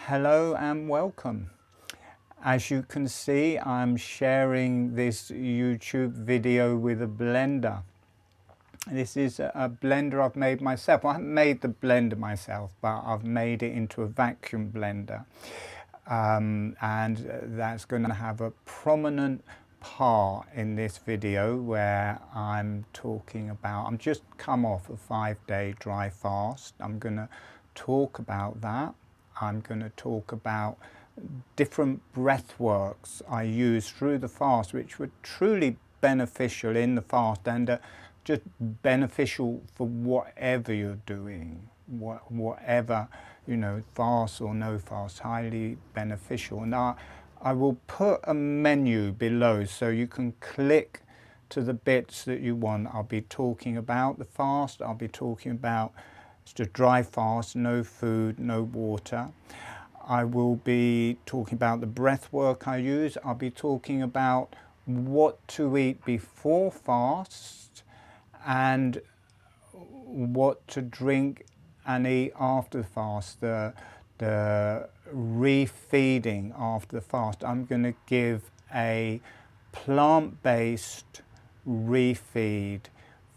Hello and welcome. As you can see, I'm sharing this YouTube video with a blender. This is a blender I've made myself. I haven't made the blender myself, but I've made it into a vacuum blender. And that's going to have a prominent part in this video where I'm talking about, I'm just come off a 5-day dry fast. I'm going to talk about that. I'm going to talk about different breathworks I use through the fast, which were truly beneficial in the fast and just beneficial for whatever you're doing, whatever, you know, fast or no fast, highly beneficial. And I will put a menu below so you can click to the bits that you want. I'll be talking about the fast, I'll be talking about just a dry fast, no food, no water. I will be talking about the breath work I use. I'll be talking about what to eat before fast and what to drink and eat after the fast, the refeeding after the fast. I'm going to give a plant-based refeed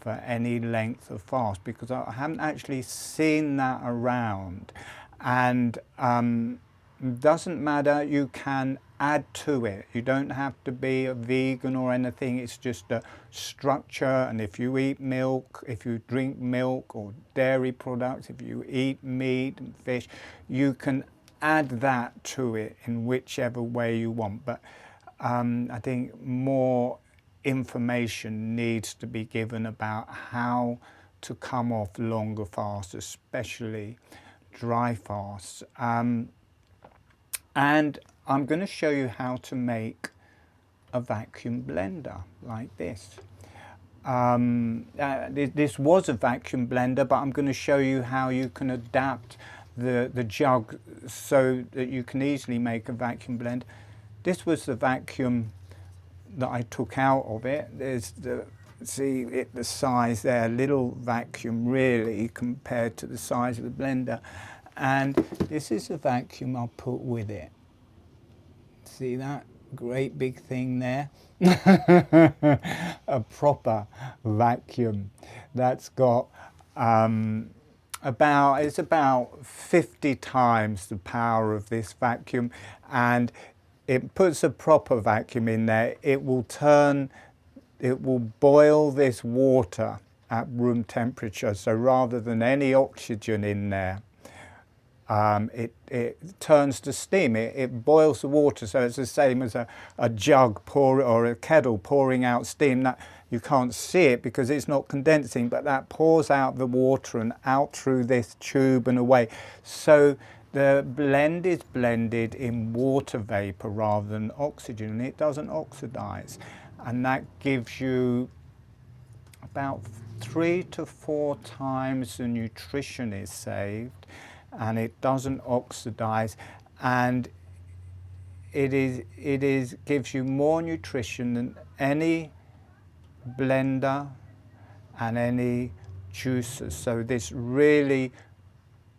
for any length of fast because I haven't actually seen that around. And doesn't matter, you can add to it. You don't have to be a vegan or anything, it's just a structure. And if you eat milk, if you drink milk or dairy products, if you eat meat and fish, you can add that to it in whichever way you want. But I think more information needs to be given about how to come off longer fasts, especially dry fasts. And I'm going to show you how to make a vacuum blender like this. This was a vacuum blender, but I'm going to show you how you can adapt the jug so that you can easily make a vacuum blender. This was the vacuum that I took out of it. There's the, see it, the size there, little vacuum really compared to the size of the blender. And this is the vacuum I'll put with it. See that great big thing there? A proper vacuum that's got it's about 50 times the power of this vacuum, and it puts a proper vacuum in there. It will boil this water at room temperature. So rather than any oxygen in there, it turns to steam. It boils the water, so it's the same as a jug or a kettle pouring out steam. That you can't see it because it's not condensing, but that pours out the water and out through this tube and away. So the blend is blended in water vapor rather than oxygen, and it doesn't oxidize. And that gives you about 3 to 4 times the nutrition is saved, and it doesn't oxidize, and it gives you more nutrition than any blender and any juices. So this really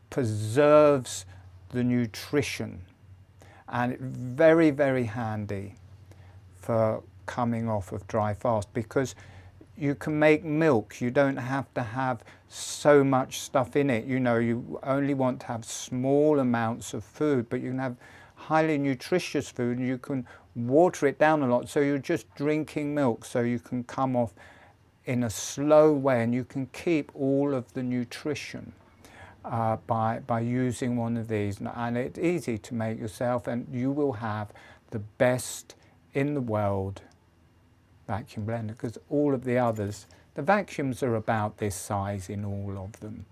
preserves the nutrition, and it's very, very handy for coming off of dry fast because you can make milk. You don't have to have so much stuff in it. You know, you only want to have small amounts of food, but you can have highly nutritious food and you can water it down a lot. So you're just drinking milk, so you can come off in a slow way and you can keep all of the nutrition by using one of these. And it's easy to make yourself, and you will have the best in the world vacuum blender, because all of the others, the vacuums are about this size in all of them.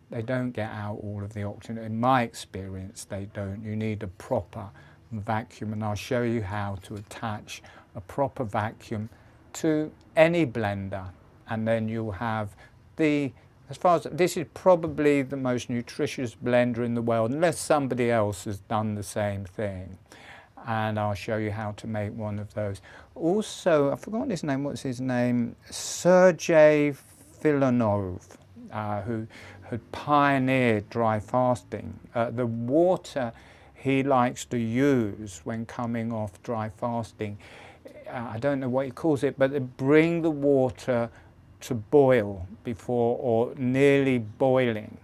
They don't get out all of the oxygen. In my experience, they don't. You need a proper vacuum, and I'll show you how to attach a proper vacuum to any blender, and then you'll have this is probably the most nutritious blender in the world, unless somebody else has done the same thing. And I'll show you how to make one of those. Also, I've forgotten his name, what's his name? Sergey Filanov, who had pioneered dry fasting. The water he likes to use when coming off dry fasting. I don't know what he calls it, but they bring the water to boil before, or nearly boiling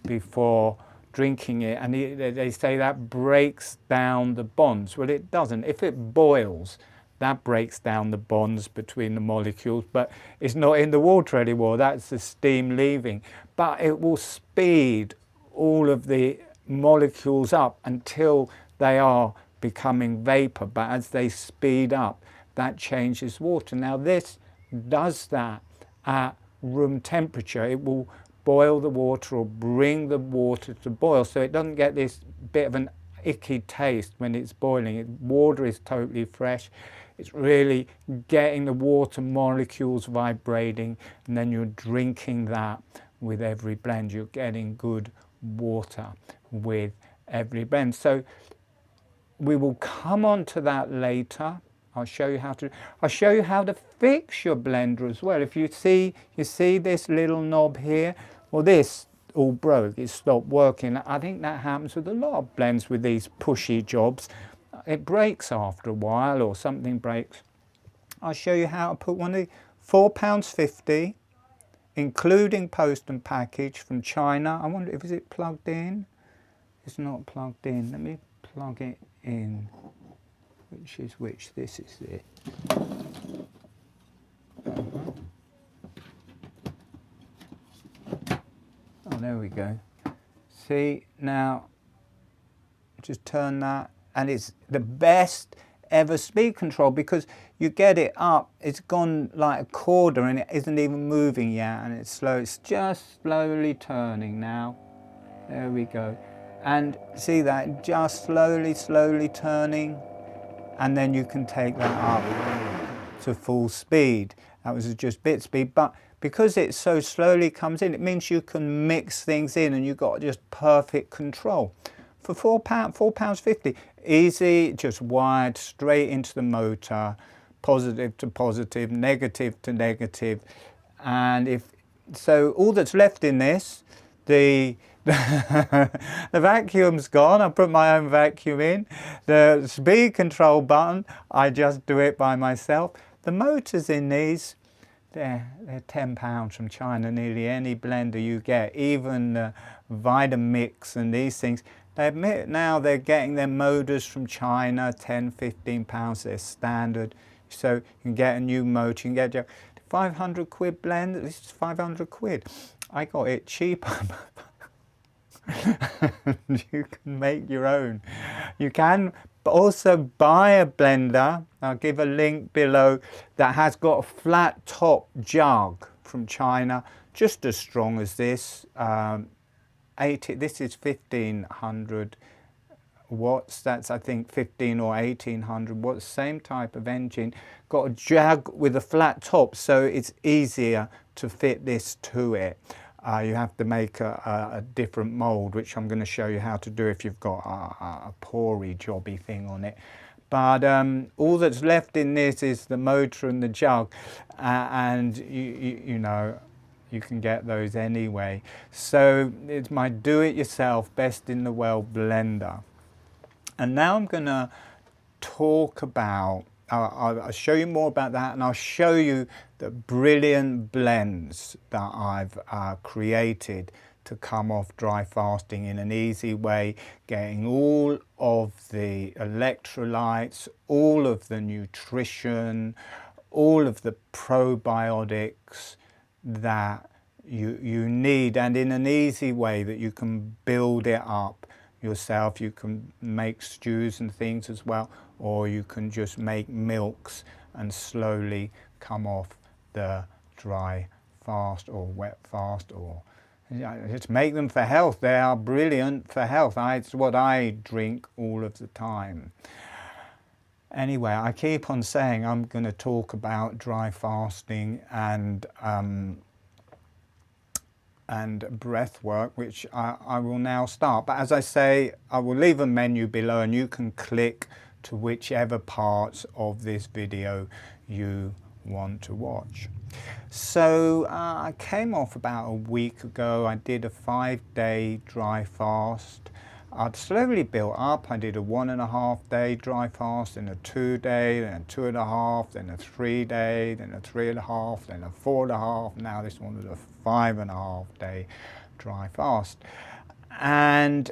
before drinking it, and they say that breaks down the bonds. Well, it doesn't. If it boils, that breaks down the bonds between the molecules, but it's not in the water anymore. That's the steam leaving. But it will speed all of the molecules up until they are becoming vapor. But as they speed up, that changes water. Now this does that at room temperature. It will boil the water or bring the water to boil, so it doesn't get this bit of an icky taste when it's boiling. Water is totally fresh. It's really getting the water molecules vibrating, and then you're drinking that with every blend. You're getting good water with every blend. So we will come on to that later. I'll show you how to fix your blender as well. If you see this little knob here, well, this all broke, it stopped working. I think that happens with a lot of blends with these pushy jobs. It breaks after a while, or something breaks. I'll show you how to put one of the £4.50, including post and package, from China. I wonder if it plugged in. It's not plugged in. Let me plug it in. Which is which? This is it. Oh, there we go. See, now just turn that, and it's the best ever speed control, because you get it up, it's gone like a quarter and it isn't even moving yet, and it's slow. It's just slowly turning now. There we go. And see that, just slowly turning. And then you can take that up to full speed. That was just bit speed, but because it so slowly comes in, it means you can mix things in, and you've got just perfect control. For £4.50, easy, just wired straight into the motor, positive to positive, negative to negative. And so all that's left in this, the vacuum's gone. I put my own vacuum in. The speed control button, I just do it by myself. The motors in these, they're £10 from China. Nearly any blender you get, even the Vitamix and these things, they admit now they're getting their motors from China, £10–15. They're standard. So you can get a new motor. You can get a 500 quid blend. This is 500 quid. I got it cheaper. You can make your own. You can also buy a blender. I'll give a link below, that has got a flat top jug from China, just as strong as this. This is 1500 watts. That's, I think, 15 or 1800 watts. Same type of engine. Got a jug with a flat top, so it's easier to fit this to it. You have to make a different mold, which I'm going to show you how to do if you've got a pory jobby thing on it. But all that's left in this is the motor and the jug, and you know, you can get those anyway. So it's my do-it-yourself, best in the world blender. And now I'm going to talk about, I'll show you more about that, and I'll show you the brilliant blends that I've created to come off dry fasting in an easy way, getting all of the electrolytes, all of the nutrition, all of the probiotics that you need, and in an easy way that you can build it up yourself. You can make stews and things as well, or you can just make milks and slowly come off the dry fast or wet fast, or just make them for health. They are brilliant for health. It's what I drink all of the time. Anyway, I keep on saying I'm going to talk about dry fasting and breath work, which I will now start. But as I say, I will leave a menu below, and you can click to whichever parts of this video you want to watch. So I came off about a week ago. I did a 5-day dry fast. I'd slowly built up. I did a 1.5 day dry fast, then a 2 day, then a 2.5, then a 3 day, then a 3.5, then a 4.5. Now this one was a 5.5 day dry fast. And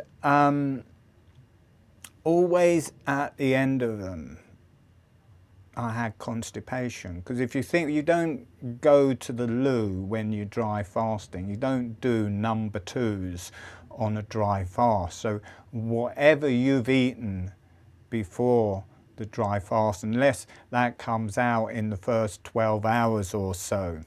always at the end of them, I had constipation. Because if you think, you don't go to the loo when you dry fasting, you don't do number 2s on a dry fast. So whatever you've eaten before the dry fast, unless that comes out in the first 12 hours or so,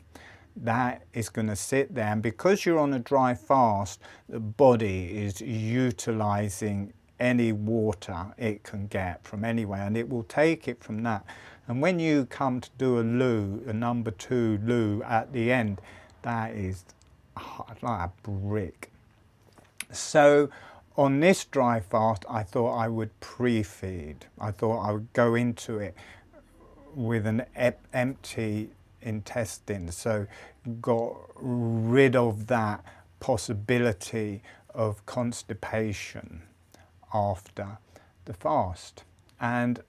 that is going to sit there. And because you're on a dry fast, the body is utilizing any water it can get from anywhere, and it will take it from that. And when you come to do a loo, a number 2 loo at the end, that is like a brick. So on this dry fast, I thought I would pre-feed. I thought I would go into it with an empty intestine, so got rid of that possibility of constipation after the fast. And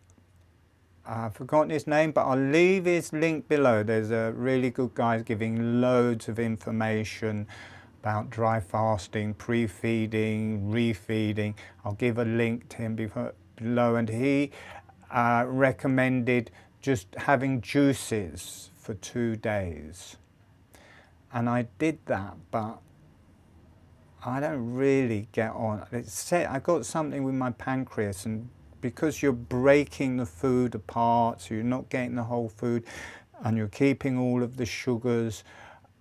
I've forgotten his name, but I'll leave his link below. There's a really good guy giving loads of information about dry fasting, pre-feeding, refeeding. I'll give a link to him below, and he recommended just having juices for 2 days. And I did that, but I don't really get on. I got something with my pancreas, and because you're breaking the food apart, so you're not getting the whole food, and you're keeping all of the sugars,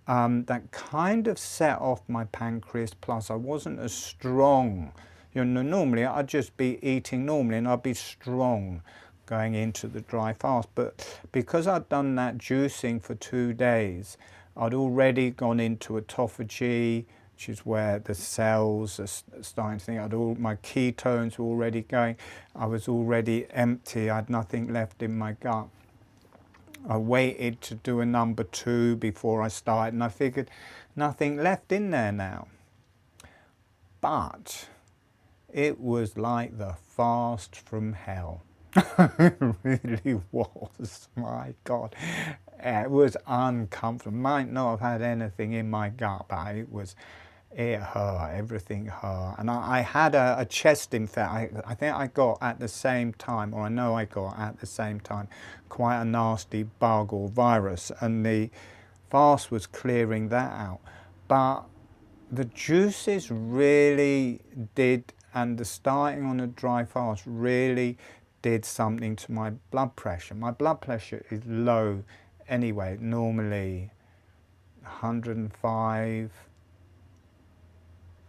that kind of set off my pancreas. Plus I wasn't as strong. You know, normally I'd just be eating normally and I'd be strong going into the dry fast. But because I'd done that juicing for 2 days, I'd already gone into autophagy, which is where the cells are starting to think. My ketones were already going. I was already empty. I had nothing left in my gut. I waited to do a number 2 before I started, and I figured nothing left in there now. But it was like the fast from hell. It really was. My God. It was uncomfortable. Might not have had anything in my gut, but it hurt. Everything hurt. And I had a chest infection. I think I got at the same time, or I know I got at the same time, quite a nasty bug or virus. And the fast was clearing that out. But the juices really did, and the starting on a dry fast really did something to my blood pressure. My blood pressure is low anyway, normally 105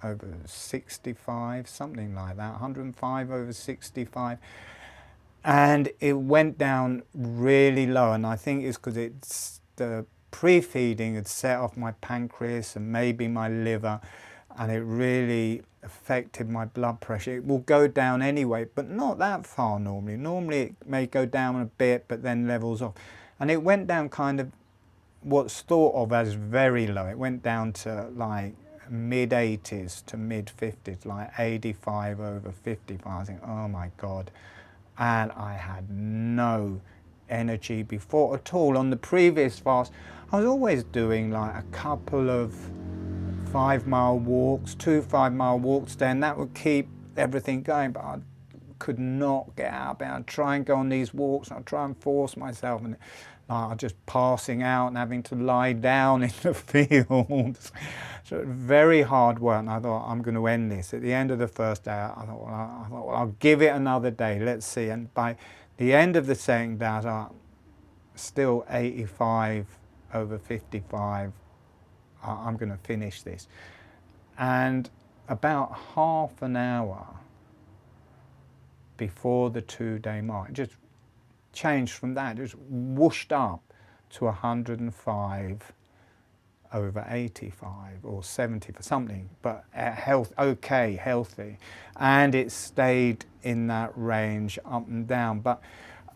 over 65, something like that, 105 over 65. And it went down really low, and I think it's because it's the pre-feeding had set off my pancreas and maybe my liver, and it really affected my blood pressure. It will go down anyway, but not that far normally. Normally it may go down a bit, but then levels off. And it went down kind of what's thought of as very low. It went down to like mid-80s to mid-50s, like 85 over 55. I think, oh my God. And I had no energy before at all. On the previous fast, I was always doing like a couple of 5-mile walks, 2 5-mile walks, then that would keep everything going, but I could not get out of bed. I'd try and go on these walks, I'd try and force myself, and I'm just passing out and having to lie down in the fields. So very hard work, and I thought, I'm going to end this. At the end of the first day, I thought, well, I'll give it another day, let's see. And by the end of the second day, I was still 85 over 55. I'm going to finish this. And about half an hour before the 2-day mark, it just changed from that, just whooshed up to 105 over 85 or 70 for something, but healthy. And it stayed in that range up and down. But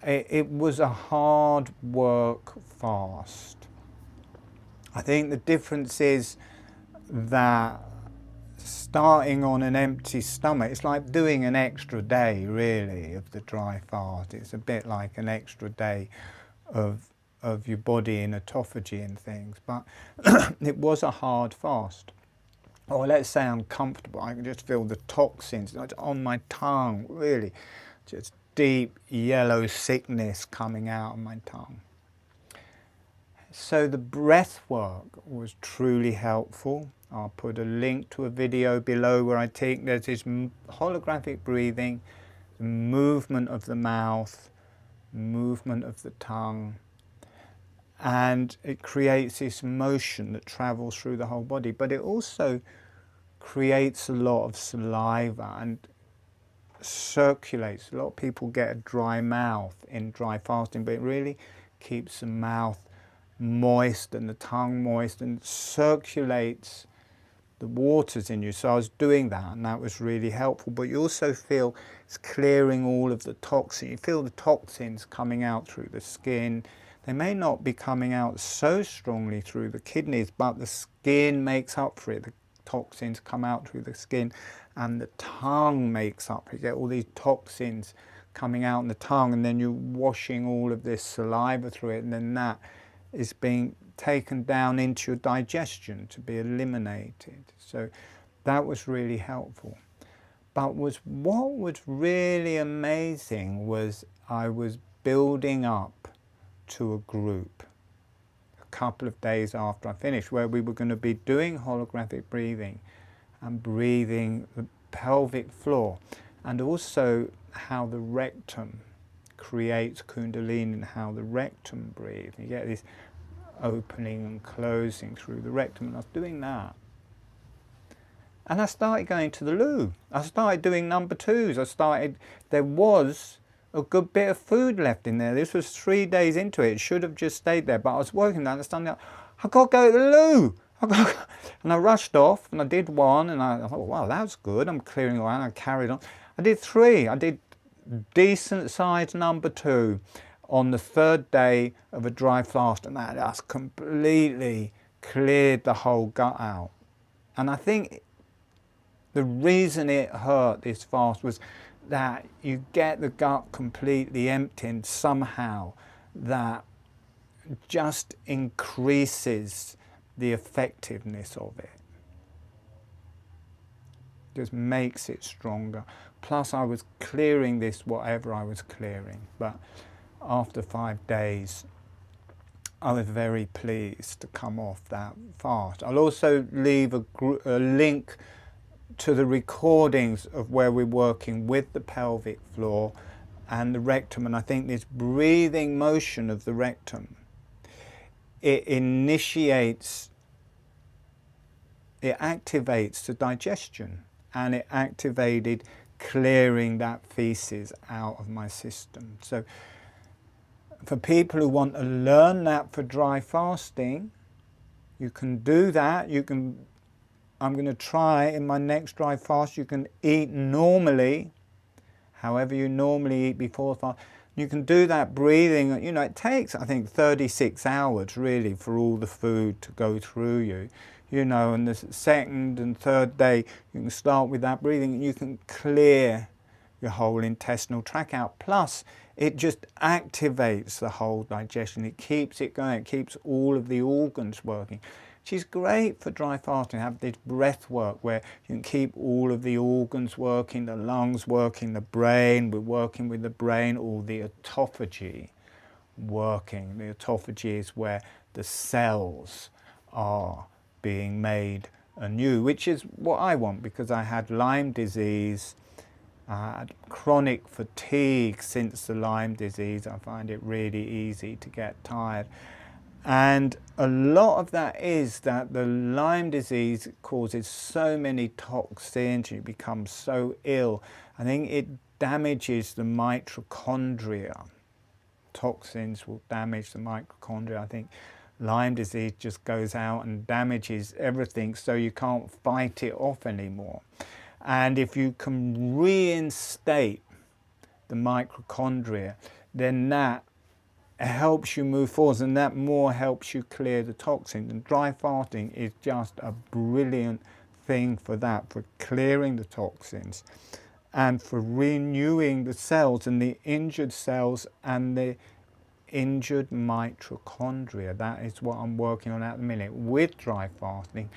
it was a hard work fast. I think the difference is that starting on an empty stomach, it's like doing an extra day really of the dry fast. It's a bit like an extra day of your body in autophagy and things, but it was a hard fast. Or let's say uncomfortable. I can just feel the toxins on my tongue, really, just deep yellow sickness coming out of my tongue. So the breath work was truly helpful. I'll put a link to a video below where there's this holographic breathing, the movement of the mouth, movement of the tongue, and it creates this motion that travels through the whole body, but it also creates a lot of saliva and circulates. A lot of people get a dry mouth in dry fasting, but it really keeps the mouth moist and the tongue moist and circulates the waters in you. So I was doing that and that was really helpful, but you also feel it's clearing all of the toxins. You feel the toxins coming out through the skin. They may not be coming out so strongly through the kidneys, but the skin makes up for it. The toxins come out through the skin and the tongue makes up. You get all these toxins coming out in the tongue, and then you're washing all of this saliva through it, and then that is being taken down into your digestion to be eliminated. So that was really helpful. But what was really amazing was I was building up to a group a couple of days after I finished, where we were going to be doing holographic breathing and breathing the pelvic floor, and also how the rectum creates kundalini and how the rectum breathes. You get this opening and closing through the rectum, and I was doing that. And I started going to the loo. I started doing number twos. There was a good bit of food left in there. This was 3 days into it. It should have just stayed there, but I was working down and standing up. I've got to go to the loo. And I rushed off and I did one, and I thought, wow, that was good. I'm clearing away, and I carried on. I did three. I did decent size number two on the third day of a dry fast, and that just completely cleared the whole gut out. And I think the reason it hurt, this fast, was that you get the gut completely emptied somehow. That just increases the effectiveness of it. Just makes it stronger. Plus I was clearing this, whatever I was clearing, but after 5 days I was very pleased to come off that fast. I'll also leave a link to the recordings of where we're working with the pelvic floor and the rectum, and I think this breathing motion of the rectum, it activates the digestion, and it activated clearing that feces out of my system. So for people who want to learn that for dry fasting, you can do that. I'm going to try in my next dry fast, you can eat normally, however you normally eat before the fast. You can do that breathing. You know, it takes, I think, 36 hours really for all the food to go through you. You know, and the second and third day, you can start with that breathing and you can clear your whole intestinal tract out. Plus, it just activates the whole digestion. It keeps it going. It keeps all of the organs working, which is great for dry fasting. Have this breath work where you can keep all of the organs working, the lungs working, the brain. We're working with the brain, or the autophagy working. The autophagy is where the cells are being made anew, which is what I want, because I had Lyme disease. I had chronic fatigue since the Lyme disease. I find it really easy to get tired. And a lot of that is that the Lyme disease causes so many toxins, you become so ill. I think it damages the mitochondria. Toxins will damage the mitochondria. I think Lyme disease just goes out and damages everything, so you can't fight it off anymore. And if you can reinstate the mitochondria, then that helps you move forward, and that more helps you clear the toxins. And dry fasting is just a brilliant thing for that, for clearing the toxins and for renewing the cells and the injured cells and the injured mitochondria. That is what I'm working on at the minute with dry fasting.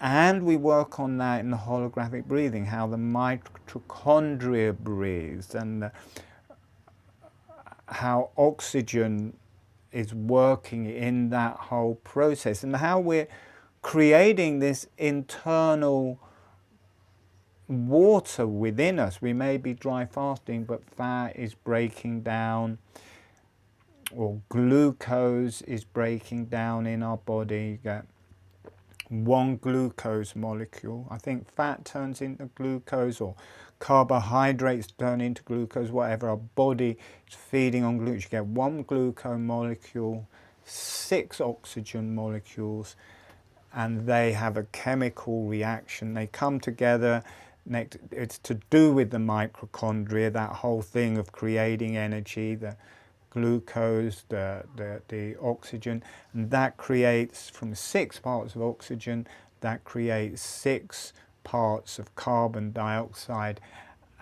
And we work on that in the holographic breathing, how the mitochondria breathes and how oxygen is working in that whole process, and how we're creating this internal water within us. We may be dry fasting, but fat is breaking down, or glucose is breaking down in our body. You get one glucose molecule. I think fat turns into glucose, or carbohydrates turn into glucose, whatever. Our body is feeding on glucose. You get one glucose molecule, 6 oxygen molecules, and they have a chemical reaction. They come together. It's to do with the mitochondria, that whole thing of creating energy, the glucose, the oxygen, and that creates, from 6 parts of oxygen, that creates 6 parts of carbon dioxide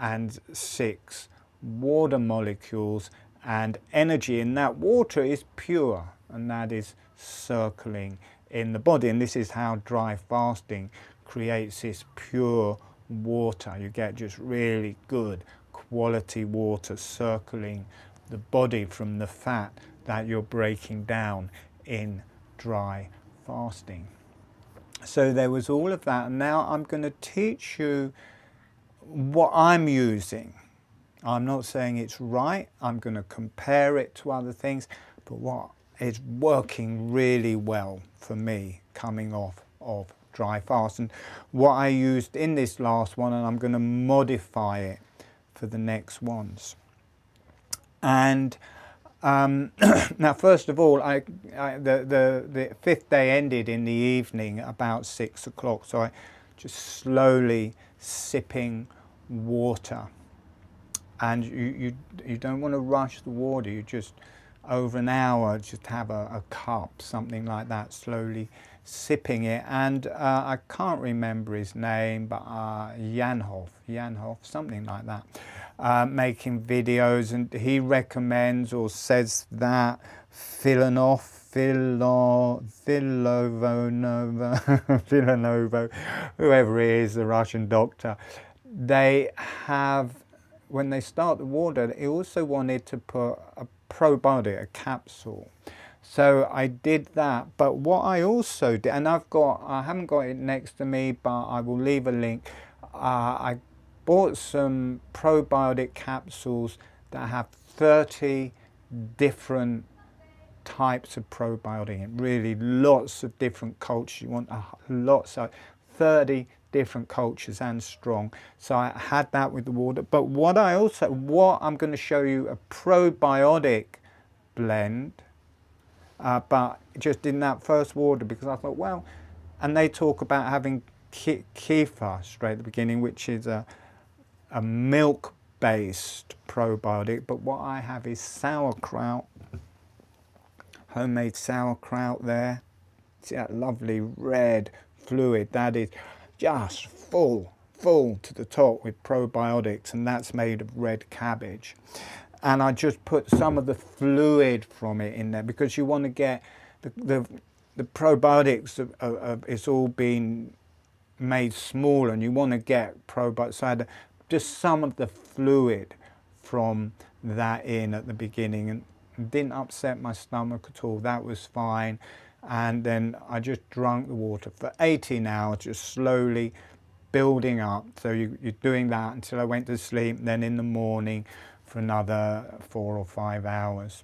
and 6 water molecules, and energy in that water is pure, and that is circling in the body. And this is how dry fasting creates this pure water. You get just really good quality water circling the body from the fat that you're breaking down in dry fasting. So there was all of that, and now I'm going to teach you what I'm using. I'm not saying it's right, I'm going to compare it to other things, but what is working really well for me coming off of dry fast, and what I used in this last one, and I'm going to modify it for the next ones. And now, first of all, the 5th day ended in the evening about 6 o'clock, so I just slowly sipping water. And you don't want to rush the water. You just, over an hour, just have a cup, something like that, slowly sipping it. And I can't remember his name, but Janhoff, something like that. Making videos, and he recommends or says that Villanova, whoever he is, the Russian doctor, they have, when they start the water, he also wanted to put a probiotic, a capsule. So I did that, but what I also did, and I haven't got it next to me, but I will leave a link. I bought some probiotic capsules that have 30 different types of probiotic, and really lots of different cultures. You want lots of 30 different cultures and strong. So I had that with the water. But what I'm going to show you, a probiotic blend, but just in that first water, because I thought, well, and they talk about having kefir straight at the beginning, which is a milk-based probiotic, but what I have is sauerkraut, homemade sauerkraut there. See that lovely red fluid? That is just full to the top with probiotics, and that's made of red cabbage. And I just put some of the fluid from it in there, because you want to get the probiotics, it's all been made small, and you want to get probiotics. So I had just some of the fluid from that in at the beginning, and didn't upset my stomach at all. That was fine. And then I just drank the water for 18 hours, just slowly building up. So you're doing that until I went to sleep, then in the morning for another 4 or 5 hours.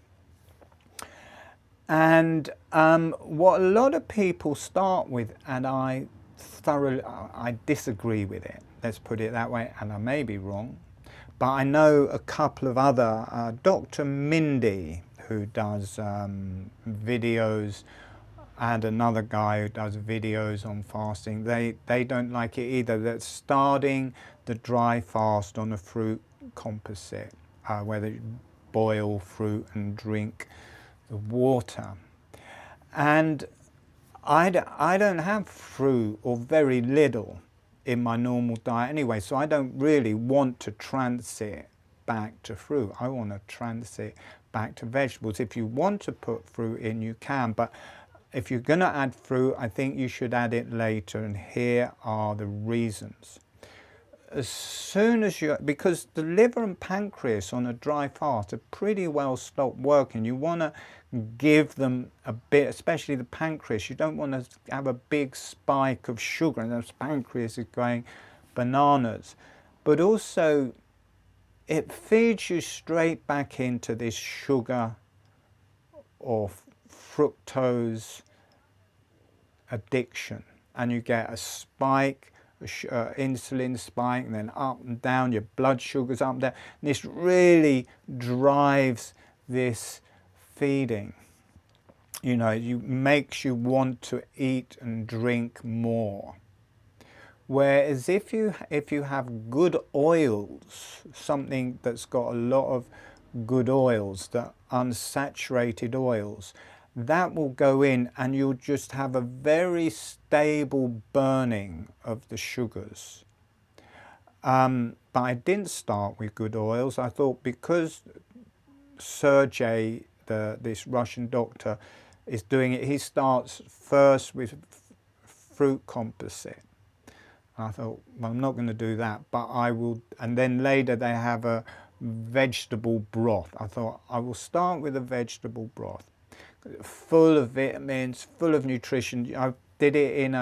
And what a lot of people start with, and I disagree with it, let's put it that way, and I may be wrong, but I know a couple of other, Dr. Mindy, who does videos, and another guy who does videos on fasting, they don't like it either. That's starting the dry fast on a fruit composite, where you boil fruit and drink the water. And I don't have fruit, or very little, in my normal diet anyway, so I don't really want to transit back to fruit. I want to transit back to vegetables. If you want to put fruit in, you can, but if you're going to add fruit, I think you should add it later, and here are the reasons. As soon as because the liver and pancreas on a dry fast are pretty well stopped working. You want to give them a bit, especially the pancreas. You don't want to have a big spike of sugar and the pancreas is going bananas. But also, it feeds you straight back into this sugar or fructose addiction, and you get a spike, insulin spike, and then up and down, your blood sugars up and down. And this really drives this feeding. You know, it makes you want to eat and drink more. Whereas if you have good oils, something that's got a lot of good oils, the unsaturated oils, that will go in and you'll just have a very stable burning of the sugars. But I didn't start with good oils. I thought, because Sergey, this Russian doctor, is doing it, he starts first with fruit composite. And I thought, well, I'm not going to do that, but I will. And then later they have a vegetable broth. I thought, I will start with a vegetable broth, full of vitamins, full of nutrition. I did it in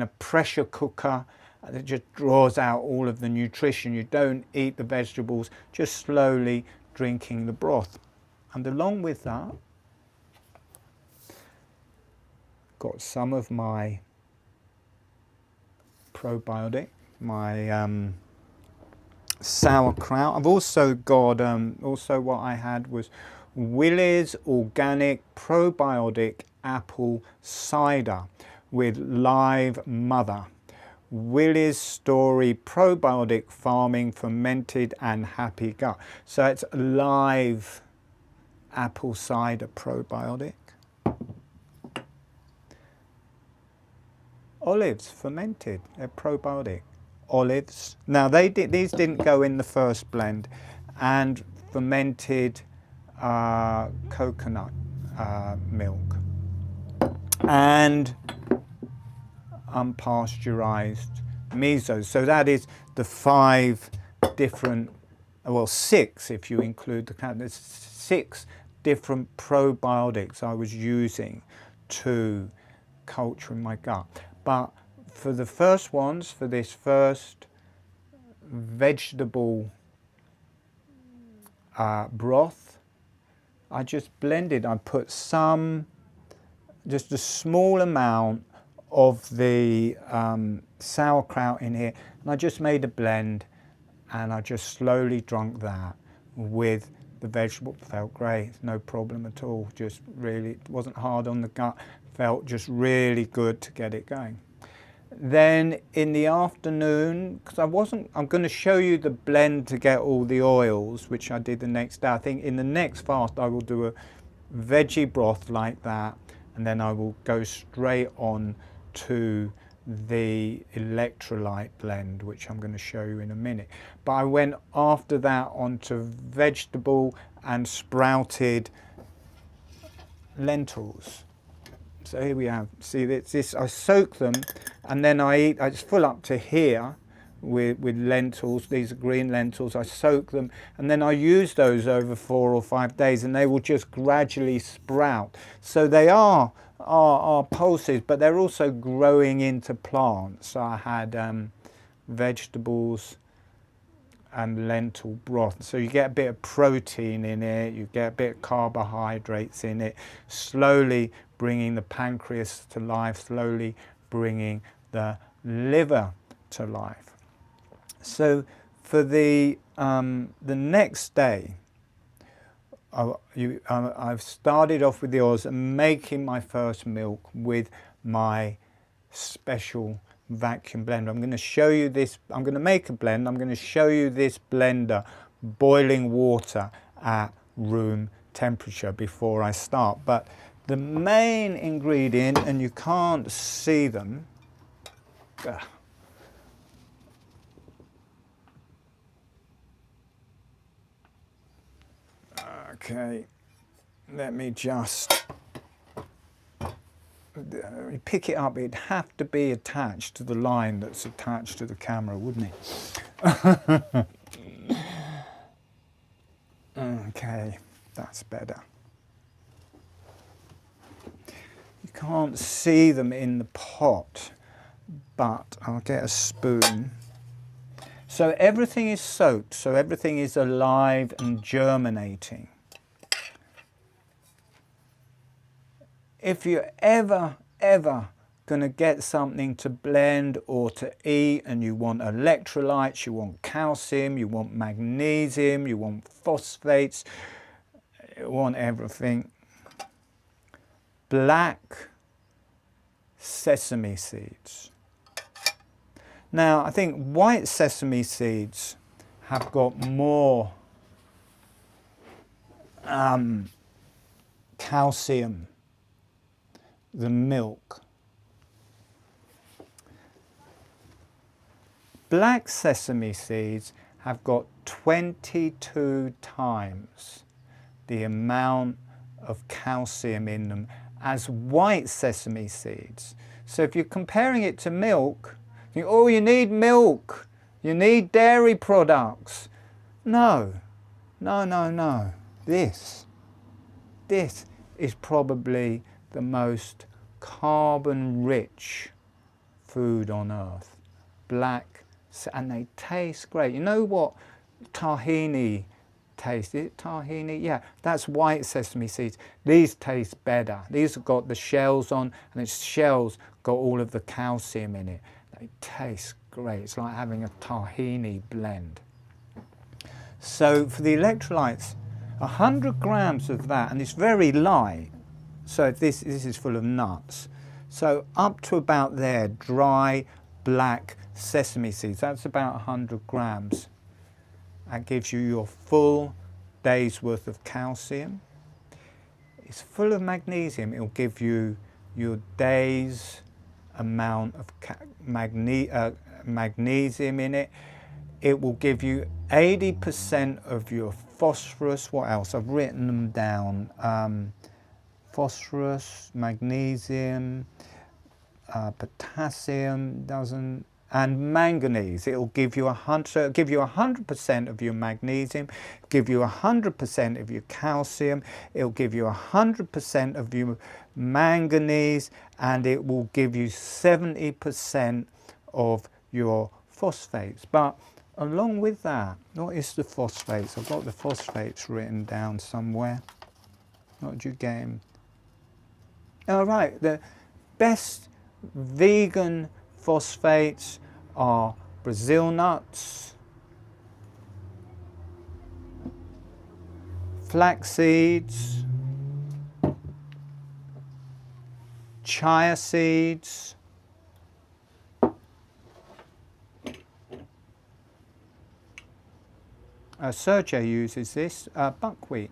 a pressure cooker, and it just draws out all of the nutrition. You don't eat the vegetables, just slowly drinking the broth. And along with that, got some of my probiotic, my sauerkraut. I've also got, also what I had was Willie's Organic Probiotic Apple Cider with Live Mother. Willie's Story Probiotic Farming Fermented and Happy Gut. So it's live apple cider probiotic. Olives, fermented, they're probiotic. Olives. Now these didn't go in the first blend. And fermented coconut milk. And unpasteurized meso. So that is the 5 different, well, 6 if you include the cat. There's 6 different probiotics I was using to culture in my gut. But for the first ones, for this first vegetable broth, I just blended. I put just a small amount of the sauerkraut in here, and I just made a blend, and I just slowly drank that with the vegetable. Felt great, no problem at all. Just really, it wasn't hard on the gut, felt just really good to get it going. Then in the afternoon, because I'm going to show you the blend to get all the oils, which I did the next day. I think in the next fast I will do a veggie broth like that, and then I will go straight on to the electrolyte blend, which I'm going to show you in a minute. But I went after that onto vegetable and sprouted lentils. So here we have, see this, I soak them, and then I just full up to here with lentils. These are green lentils. I soak them, and then I use those over 4 or 5 days, and they will just gradually sprout. So they are pulses, but they're also growing into plants. So I had vegetables and lentil broth. So you get a bit of protein in it, you get a bit of carbohydrates in it, slowly bringing the pancreas to life, slowly bringing the liver to life. So for the next day, I've started off with the oils and making my first milk with my special vacuum blender. I'm going to show you this. I'm going to make a blend. I'm going to show you this blender boiling water at room temperature before I start. But the main ingredient, and you can't see them. Okay, let me just pick it up. It'd have to be attached to the line that's attached to the camera, wouldn't it? Okay, that's better. You can't see them in the pot, but I'll get a spoon. So everything is soaked, so everything is alive and germinating. If you're ever going to get something to blend or to eat, and you want electrolytes, you want calcium, you want magnesium, you want phosphates, you want everything, black sesame seeds. Now, I think white sesame seeds have got more calcium than milk. Black sesame seeds have got 22 times the amount of calcium in them as white sesame seeds. So if you're comparing it to milk, you think, oh, you need milk, you need dairy products. No, no, no, no. This is probably the most carbon-rich food on earth. Black, and they taste great. You know what tahini tastes? Is it tahini? Yeah, that's white sesame seeds. These taste better. These have got the shells on, and its shells got all of the calcium in it. They taste great. It's like having a tahini blend. So for the electrolytes, 100 grams of that, and it's very light. So this is full of nuts. So up to about there, dry black sesame seeds. That's about 100 grams. That gives you your full day's worth of calcium. It's full of magnesium. It'll give you your day's amount of magnesium in it. It will give you 80% of your phosphorus. What else? I've written them down. Phosphorus, magnesium, potassium doesn't, and manganese. It'll give you 100% of your magnesium, give you 100% of your calcium, it'll give you 100% of your manganese, and it will give you 70% of your phosphates. But along with that, what is the phosphates? I've got the phosphates written down somewhere. What did you get him? All right, the best vegan phosphates are Brazil nuts, flax seeds, chia seeds, Sergey uses this, buckwheat.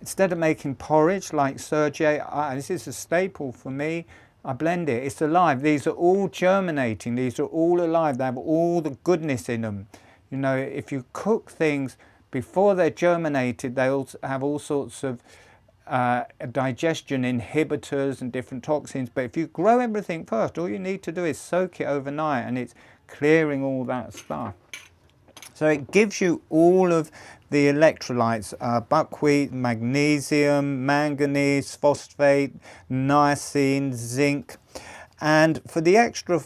Instead of making porridge like Sergey, this is a staple for me, I blend it. It's alive. These are all germinating. These are all alive. They have all the goodness in them. You know, if you cook things before they're germinated, they also have all sorts of digestion inhibitors and different toxins. But if you grow everything first, all you need to do is soak it overnight, and it's clearing all that stuff. So it gives you all of the electrolytes, buckwheat, magnesium, manganese, phosphate, niacin, zinc. And for the extra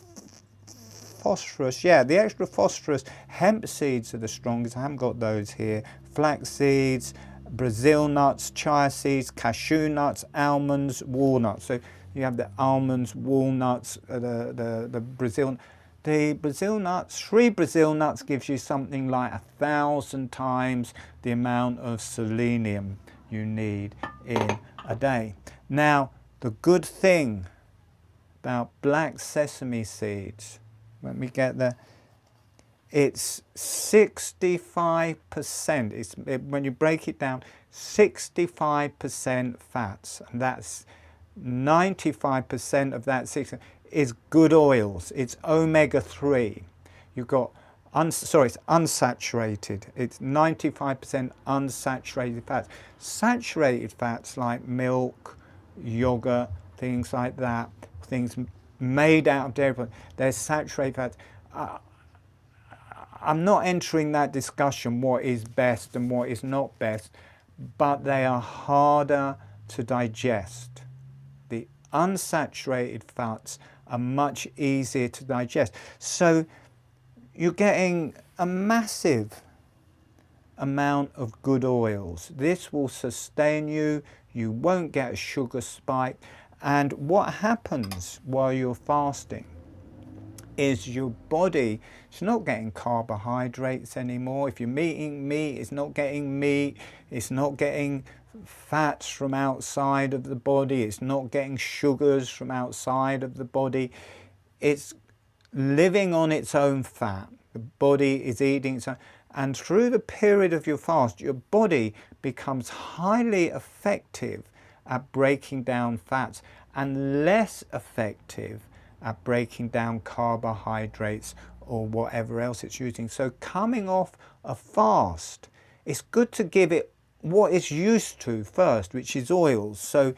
phosphorus, the extra phosphorus, hemp seeds are the strongest. I haven't got those here. Flax seeds, Brazil nuts, chia seeds, cashew nuts, almonds, walnuts. So you have the almonds, walnuts, the Brazil. The Brazil nuts, 3 Brazil nuts gives you something like 1,000 times the amount of selenium you need in a day. Now, the good thing about black sesame seeds, let me get there, it's 65%, when you break it down, 65% fats, and that's 95% of that 60 is good oils. It's omega-3. You've got, sorry, it's unsaturated. It's 95% unsaturated fats. Saturated fats like milk, yogurt, things like that, things made out of dairy products, they're saturated fats. I'm not entering that discussion, what is best and what is not best, but they are harder to digest. The unsaturated fats are much easier to digest. So you're getting a massive amount of good oils. This will sustain you. You won't get a sugar spike. And what happens while you're fasting is your body is not getting carbohydrates anymore. If you're eating meat, it's not getting meat. It's not getting fats from outside of the body. It's not getting sugars from outside of the body. It's living on its own fat. The body is eating its own. And through the period of your fast, your body becomes highly effective at breaking down fats and less effective at breaking down carbohydrates or whatever else it's using. So coming off a fast, it's good to give it what it's used to first, which is oils. So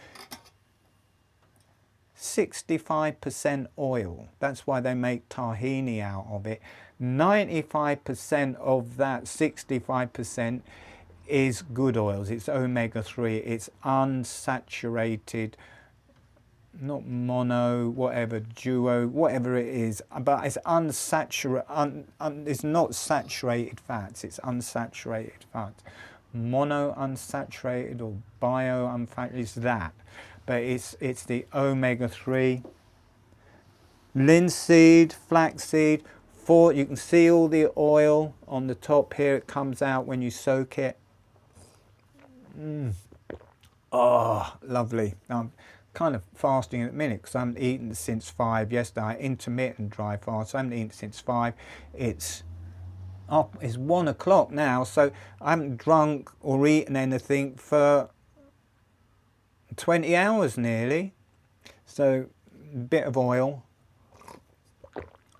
65% oil. That's why they make tahini out of it. 95% of that 65% is good oils. It's omega-3. It's unsaturated, not mono, whatever, duo, whatever it is, but it's unsaturated. It's not saturated fats. It's unsaturated fats. Mono unsaturated or bio unsaturated is that, but it's the omega-3. Linseed, flaxseed. You can see all the oil on the top here. It comes out when you soak it. Oh, lovely. I'm kind of fasting at the minute because I haven't eaten since 5 yesterday. Intermittent dry fast. I haven't eaten since 5. It's 1 o'clock now, so I haven't drunk or eaten anything for 20 hours nearly. So a bit of oil.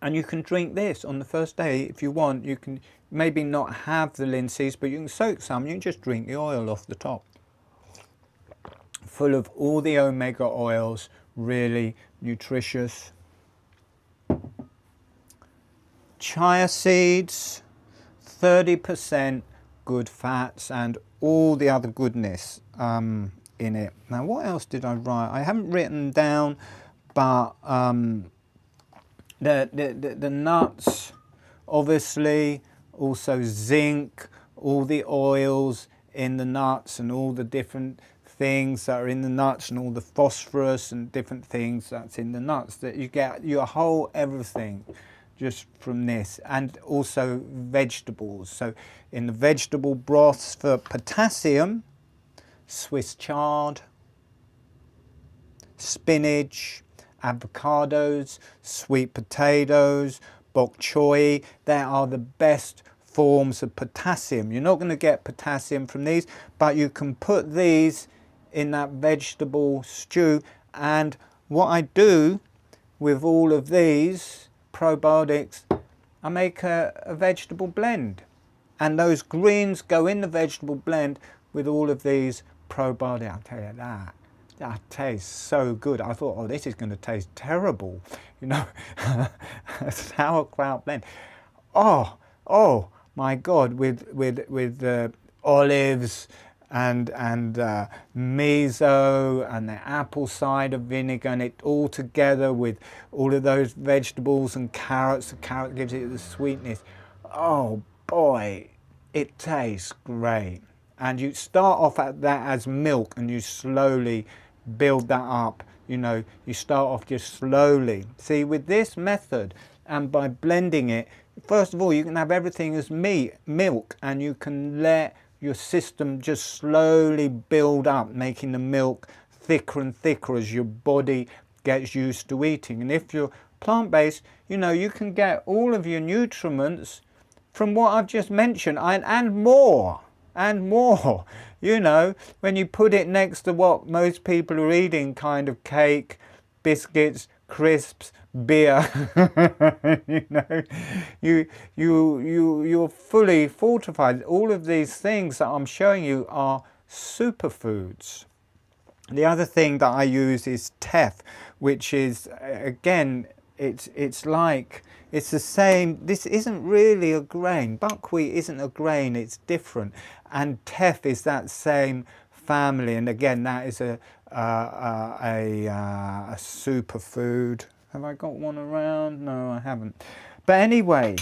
And you can drink this on the first day if you want. You can maybe not have the linseeds, but you can soak some. You can just drink the oil off the top. Full of all the omega oils, really nutritious. Chia seeds, 30% good fats and all the other goodness in it. Now, what else did I write? I haven't written down, but the nuts, obviously, also zinc, all the oils in the nuts and all the different things that are in the nuts and all the phosphorus and different things that's in the nuts, that you get your whole everything just from this. And also vegetables. So in the vegetable broths for potassium, Swiss chard, spinach, avocados, sweet potatoes, bok choy, they are the best forms of potassium. You're not going to get potassium from these, but you can put these in that vegetable stew. And what I do with all of these probiotics, I make a vegetable blend, and those greens go in the vegetable blend with all of these probiotics. I'll tell you that tastes so good. I thought, oh, this is going to taste terrible, you know. Sauerkraut blend. Oh my God, with olives and miso and the apple cider vinegar, and it all together with all of those vegetables and carrots. The carrot gives it the sweetness. Oh boy, it tastes great. And you start off at that as milk, and you slowly build that up. You know, you start off just slowly. See, with this method, and by blending it, first of all, you can have everything as milk, and you can let your system just slowly build up, making the milk thicker and thicker as your body gets used to eating. And if you're plant-based, you know, you can get all of your nutriments from what I've just mentioned, and more. You you know, when you put it next to what most people are eating, kind of cake, biscuits, crisps, beer, you know, you're fully fortified. All of these things that I'm showing you are superfoods. The other thing that I use is teff, which is, again, it's the same. This isn't really a grain. Buckwheat isn't a grain, it's different. And teff is that same family. And again, that is a superfood. Have I got one around? No, I haven't. But anyway,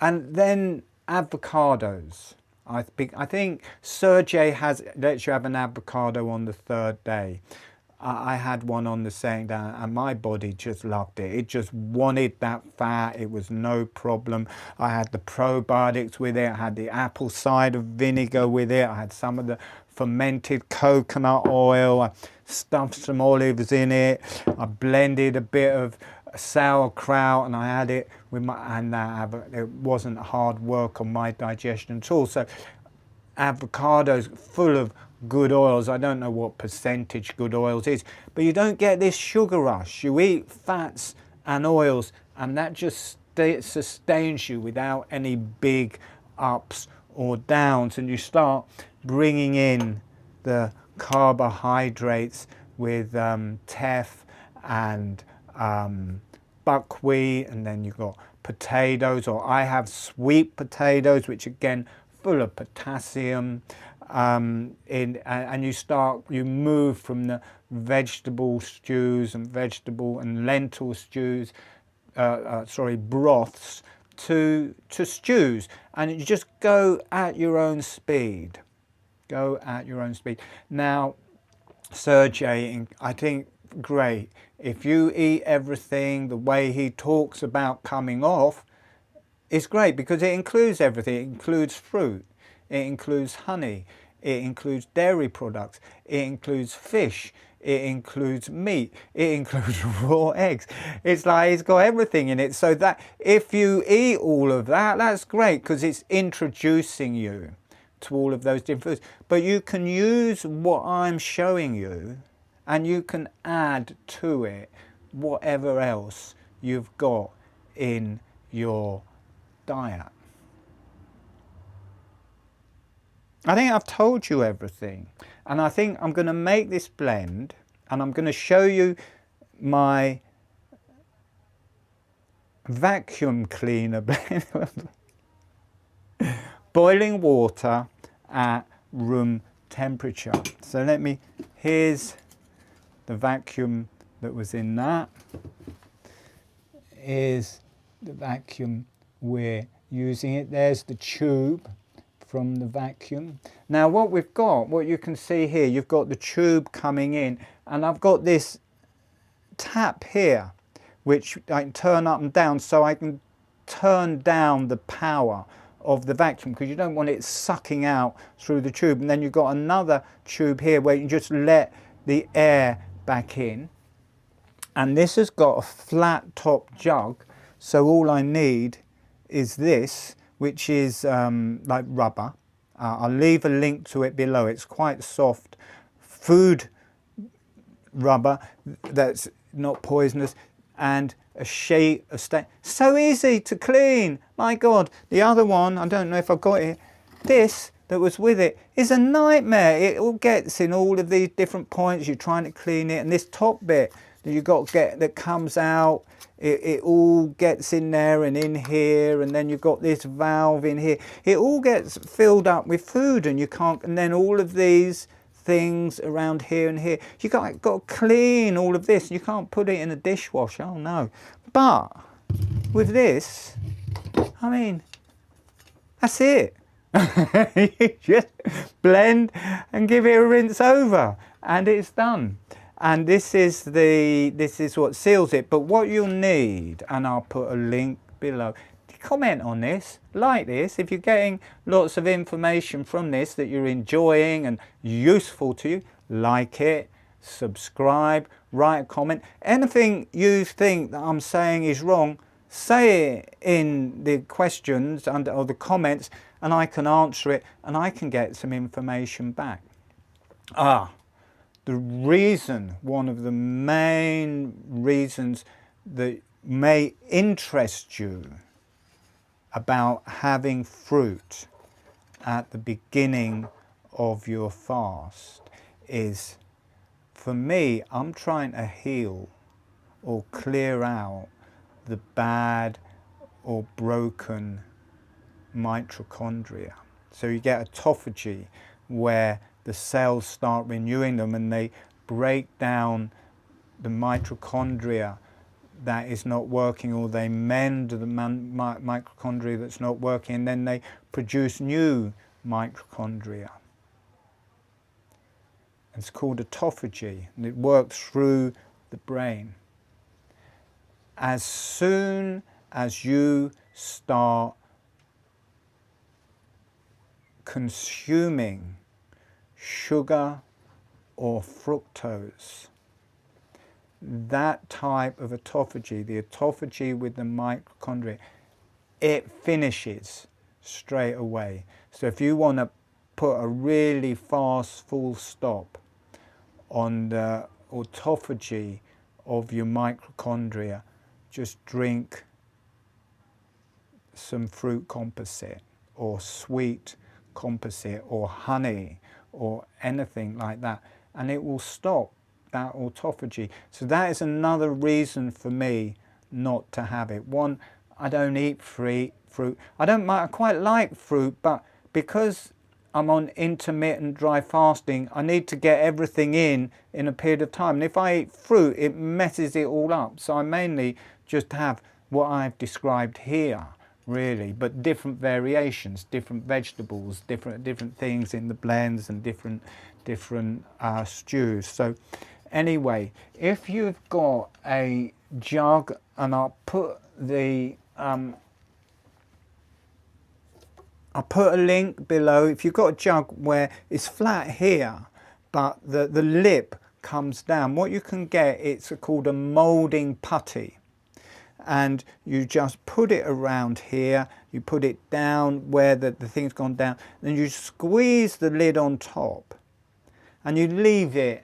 and then avocados. I think Sergey lets you have an avocado on the 3rd day. I had one on the 2nd day and my body just loved it. It just wanted that fat. It was no problem. I had the probiotics with it. I had the apple cider vinegar with it. I had some of the fermented coconut oil. I stuffed some olives in it. I blended a bit of sauerkraut and I had it with my, and it wasn't hard work on my digestion at all. So avocados full of good oils. I don't know what percentage good oils is, but you don't get this sugar rush. You eat fats and oils and that just sustains you without any big ups or downs, and you start bringing in the carbohydrates with teff and buckwheat, and then you've got potatoes, or I have sweet potatoes, which again full of potassium, and you move from the vegetable stews and lentil stews, broths to stews, and you just go at your own speed. Go at your own speed. Now, Sergey, I think, great. If you eat everything the way he talks about coming off, it's great because it includes everything. It includes fruit, it includes honey, it includes dairy products, it includes fish, it includes meat, it includes raw eggs. It's like it's got everything in it. So that if you eat all of that, that's great because it's introducing you to all of those different foods. But you can use what I'm showing you and you can add to it whatever else you've got in your diet. I think I've told you everything, and I think I'm going to make this blend and I'm going to show you my vacuum cleaner blend. Boiling water at room temperature. So here's the vacuum that was in that. Here's the vacuum we're using it. There's the tube from the vacuum. Now what you can see here, you've got the tube coming in, and I've got this tap here which I can turn up and down, so I can turn down the power of the vacuum because you don't want it sucking out through the tube. And then you've got another tube here where you can just let the air back in, and this has got a flat top jug, so all I need is this, which is like rubber. I'll leave a link to it below. It's quite soft food rubber that's not poisonous, and a shade of stain. So easy to clean, my God. The other one, I don't know if I've got it, this that was with it is a nightmare. It all gets in all of these different points. You're trying to clean it, and this top bit that you've got to get that comes out, it all gets in there and in here, and then you've got this valve in here. It all gets filled up with food, and you can't, and then all of these things around here and here. You got to clean all of this. You can't put it in a dishwasher, oh no. But with this, I mean, that's it. You just blend and give it a rinse over, and it's done. And this is what seals it. But what you'll need, and I'll put a link below, comment on this, like this. If you're getting lots of information from this that you're enjoying and useful to you, like it, subscribe, write a comment. Anything you think that I'm saying is wrong, say it in the questions under, or the comments, and I can answer it and I can get some information back. The reason, one of the main reasons that may interest you about having fruit at the beginning of your fast is, for me, I'm trying to heal or clear out the bad or broken mitochondria. So you get autophagy, where the cells start renewing them and they break down the mitochondria that is not working, or they mend the mitochondria that's not working, and then they produce new mitochondria. It's called autophagy, and it works through the brain. As soon as you start consuming sugar or fructose, that type of autophagy, the autophagy with the mitochondria, it finishes straight away. So if you want to put a really fast full stop on the autophagy of your mitochondria, just drink some fruit composite or sweet composite or honey or anything like that, and it will stop that autophagy. So that is another reason for me not to have it. One, I don't eat fruit. I quite like fruit, but because I'm on intermittent dry fasting, I need to get everything in a period of time. And if I eat fruit, it messes it all up. So I mainly just have what I've described here, really, but different variations, different vegetables, different things in the blends and different stews. So anyway, if you've got a jug, and I'll put a link below. If you've got a jug where it's flat here, but the lip comes down, what you can get, it's called a moulding putty. And you just put it around here, you put it down where the thing's gone down, then you squeeze the lid on top, and you leave it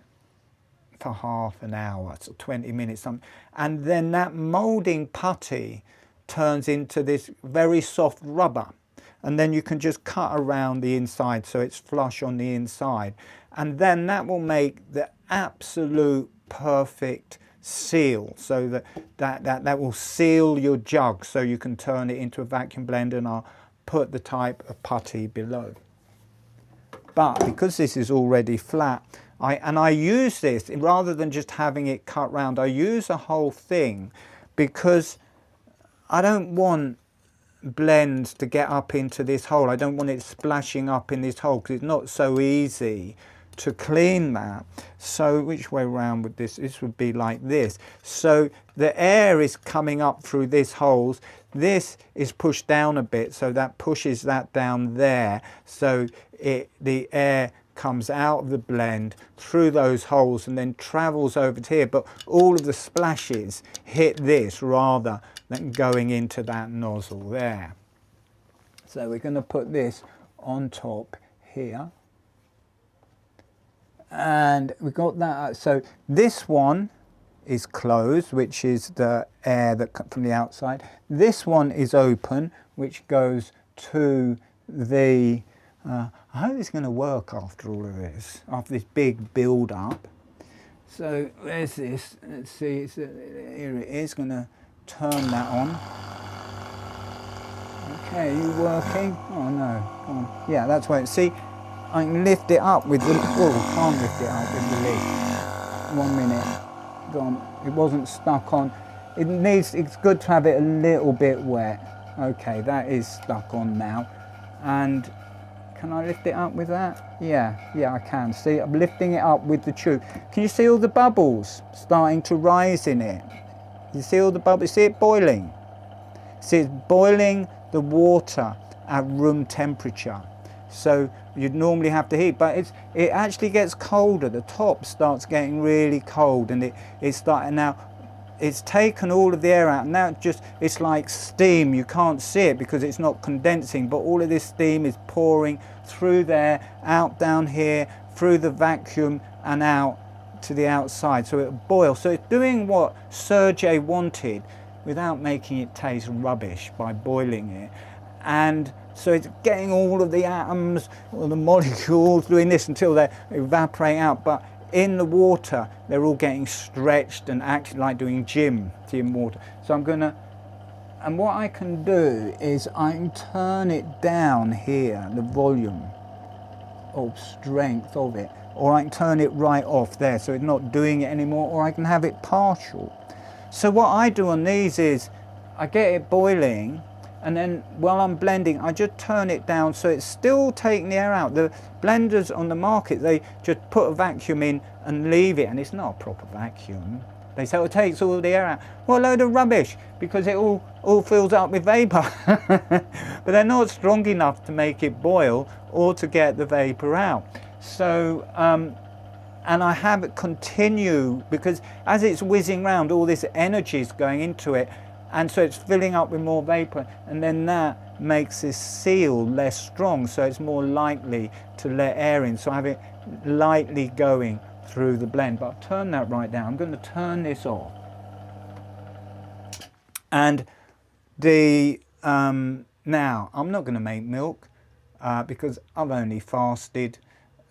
for half an hour, so 20 minutes, something, and then that moulding putty turns into this very soft rubber, and then you can just cut around the inside so it's flush on the inside, and then that will make the absolute perfect seal, so that will seal your jug so you can turn it into a vacuum blender, and I'll put the type of putty below. But because this is already flat, I use this, rather than just having it cut round, I use a whole thing, because I don't want blends to get up into this hole. I don't want it splashing up in this hole, because it's not so easy to clean that. So which way around would this? This would be like this. So the air is coming up through these holes. This is pushed down a bit, so that pushes that down there. So the air comes out of the blend through those holes and then travels over to here. But all of the splashes hit this rather than going into that nozzle there. So we're going to put this on top here. And we've got that. So this one is closed, which is the air that comes from the outside. This one is open, which goes to the I hope it's going to work after all of this, after this big build up. So where's this? Let's see, here it is. Going to turn that on. Okay, are you working? Oh no, come on. Yeah, that's where, see, I can lift it up with the, oh, can't lift it up with the lid. 1 minute, gone. It wasn't stuck on. It's good to have it a little bit wet. Okay, that is stuck on now. And can I lift it up with that? Yeah, I can. See, I'm lifting it up with the tube. Can you see all the bubbles starting to rise in it? You see all the bubbles? See it boiling? See, it's boiling the water at room temperature. So you'd normally have to heat, but it actually gets colder. The top starts getting really cold, and it's starting now. it's taken all of the air out. Now it's like steam. You can't see it because it's not condensing, but all of this steam is pouring through there, out down here, through the vacuum and out to the outside. So it boils. So it's doing what Sergey wanted without making it taste rubbish by boiling it. And so it's getting all of the atoms or the molecules doing this until they evaporate out. But in the water, they're all getting stretched and acting like doing gym water. So I'm gonna, and what I can do is I can turn it down here, the volume of strength of it, or I can turn it right off there so it's not doing it anymore, or I can have it partial. So what I do on these is I get it boiling, and then while I'm blending, I just turn it down so it's still taking the air out. The blenders on the market, they just put a vacuum in and leave it, and it's not a proper vacuum. They say it takes all the air out. Well, a load of rubbish, because it all fills up with vapor. But they're not strong enough to make it boil or to get the vapor out. So, and I have it continue, because as it's whizzing round, all this energy is going into it, and so it's filling up with more vapor, and then that makes this seal less strong, so it's more likely to let air in. So I have it lightly going through the blend, but I'll turn that right down. I'm going to turn this off. And the now I'm not going to make milk because I've only fasted,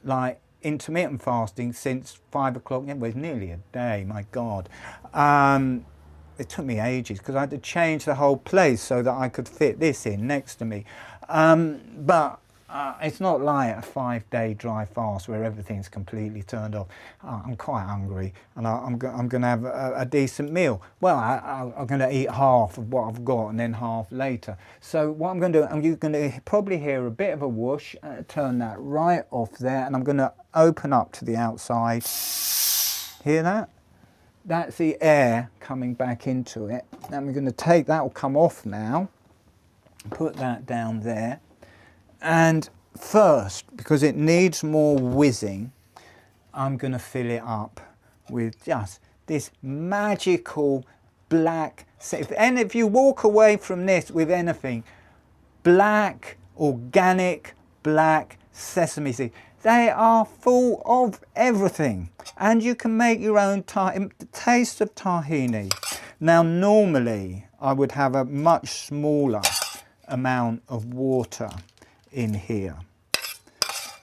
like intermittent fasting, since 5 o'clock. It was nearly a day, my God. It took me ages because I had to change the whole place so that I could fit this in next to me. But it's not like a 5-day dry fast where everything's completely turned off. I'm quite hungry, and I'm going to have a decent meal. Well, I'm going to eat half of what I've got and then half later. So what I'm going to do, you're going to probably hear a bit of a whoosh. Turn that right off there, and I'm going to open up to the outside. Hear that? That's the air coming back into it. Then we're going to take that, will come off now. Put that down there. And first, because it needs more whizzing, I'm going to fill it up with just this magical black. And if you walk away from this with anything, black, organic, black sesame seed. They are full of everything, and you can make your own taste of tahini. Now, normally I would have a much smaller amount of water in here,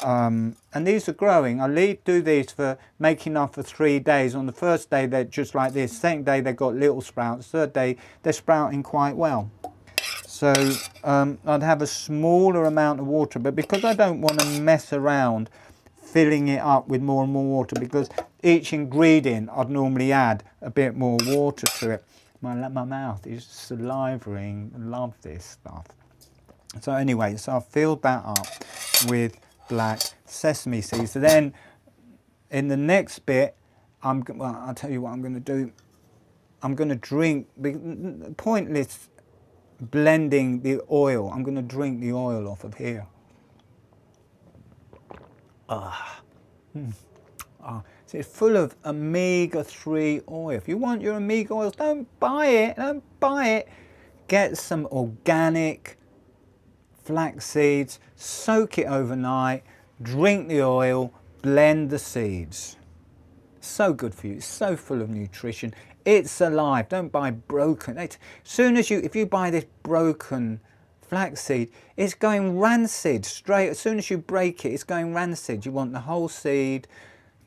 and these are growing. I do these for making enough for 3 days. On the first day they're just like this. Second day they've got little sprouts. Third day they're sprouting quite well. So I'd have a smaller amount of water, but because I don't want to mess around filling it up with more and more water, because each ingredient I'd normally add a bit more water to it. My mouth is salivating. I love this stuff. So anyway, so I've filled that up with black sesame seeds. So then in the next bit, I'll tell you what I'm going to do. I'm going to drink, pointless blending the oil. I'm going to drink the oil off of here. So it's full of omega-3 oil. If you want your omega oils, don't buy it. Don't buy it. Get some organic flax seeds, soak it overnight, drink the oil, blend the seeds. So good for you. It's so full of nutrition. It's alive. Don't buy broken. If you buy this broken flaxseed, it's going rancid straight. As soon as you break it, it's going rancid. You want the whole seed.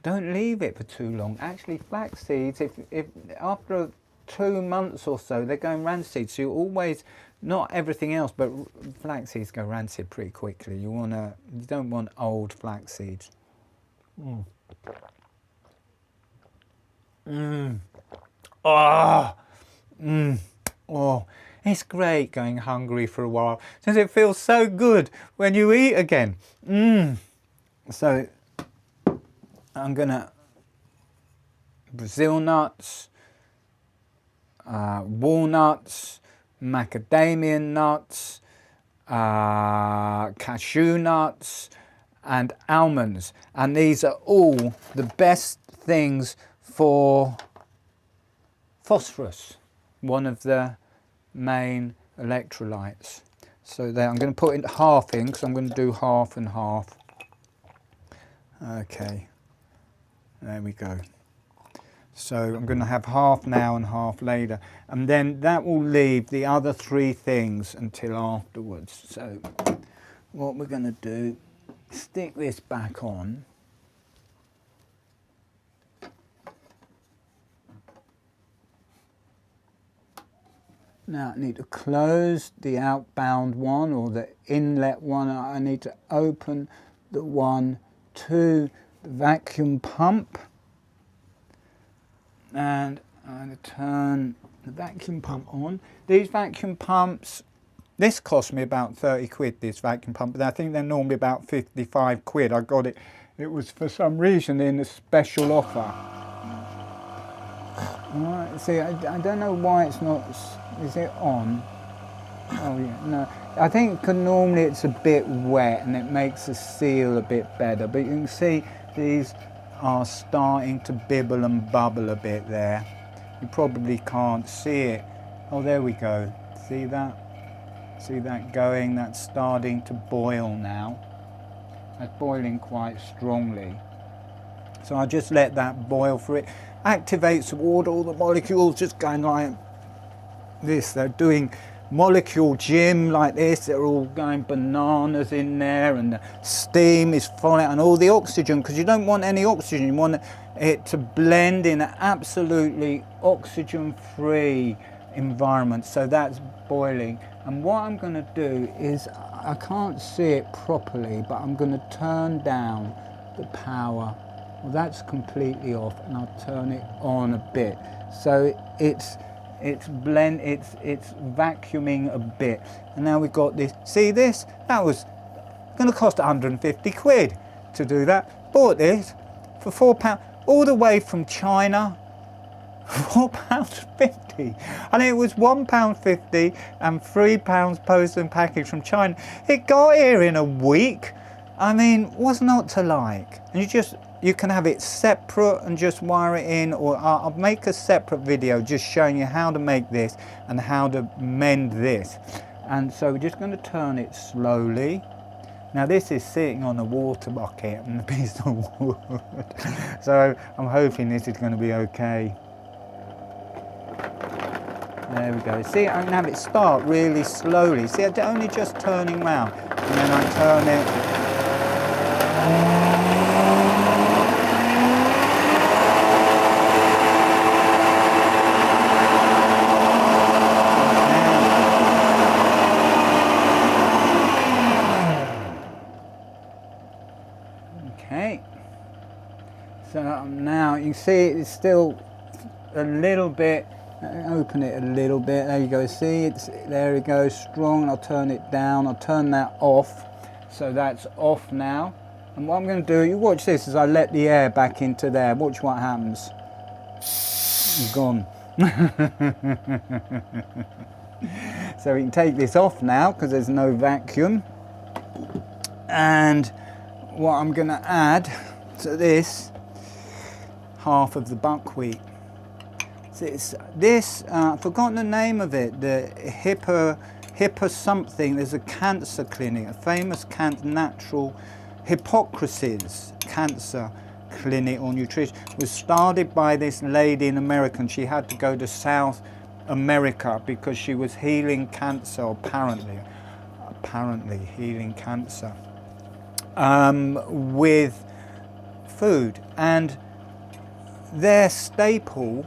Don't leave it for too long. Actually, flax seeds, if after 2 months or so, they're going rancid. So you always, not everything else, but flax seeds go rancid pretty quickly. You don't want old flax seeds. Oh, it's great going hungry for a while, since it feels so good when you eat again. So I'm gonna Brazil nuts, walnuts, macadamia nuts, cashew nuts, and almonds, and these are all the best things for phosphorus, one of the main electrolytes. So there, I'm going to put in half in because I'm going to do half and half. Okay, there we go. So I'm going to have half now and half later, and then that will leave the other 3 things until afterwards. So what we're going to do, stick this back on. Now I need to close the outbound one, or the inlet one. I need to open the one to the vacuum pump. And I'm going to turn the vacuum pump on. These vacuum pumps, this cost me about 30 quid, this vacuum pump, but I think they're normally about 55 quid. I got it, it was for some reason in a special offer. Alright, see, I don't know why it's not, is it on? Oh yeah, no. I think normally it's a bit wet and it makes the seal a bit better, but you can see these are starting to bibble and bubble a bit there. You probably can't see it. Oh, there we go. See that? See that going? That's starting to boil now. That's boiling quite strongly. So I just let that boil for it. Activates the water, all the molecules just going like this. They're doing molecule gym like this. They're all going bananas in there, and the steam is falling, and all the oxygen, because you don't want any oxygen. You want it to blend in an absolutely oxygen-free environment. So that's boiling. And what I'm going to do is, I can't see it properly, but I'm going to turn down the power. Well, that's completely off, and I'll turn it on a bit. So it's vacuuming a bit. And now we've got this. See this? That was going to cost 150 quid to do that. Bought this for £4, all the way from China. £4.50, and it was £1.50 and £3 post and package from China. It got here in a week. I mean, what's not to like? And you can have it separate and just wire it in, or I'll make a separate video just showing you how to make this and how to mend this. And so we're just going to turn it slowly. Now this is sitting on a water bucket and a piece of wood, so I'm hoping this is going to be okay. There we go. See, I can have it start really slowly. See, I'm only just turning round, and then I turn it. Okay. So now you can see it's still a little bit. Open it a little bit. There you go. See, there we go. Strong. I'll turn it down. I'll turn that off. So that's off now. And what I'm going to do, you watch this as I let the air back into there. Watch what happens. It's gone. So we can take this off now because there's no vacuum. And what I'm going to add to this, half of the buckwheat. This, I've forgotten the name of it, the Hippo something. There's a cancer clinic, a famous natural Hippocrates cancer clinic or nutrition. It was started by this lady in America, and she had to go to South America because she was healing cancer, apparently healing cancer with food. And their staple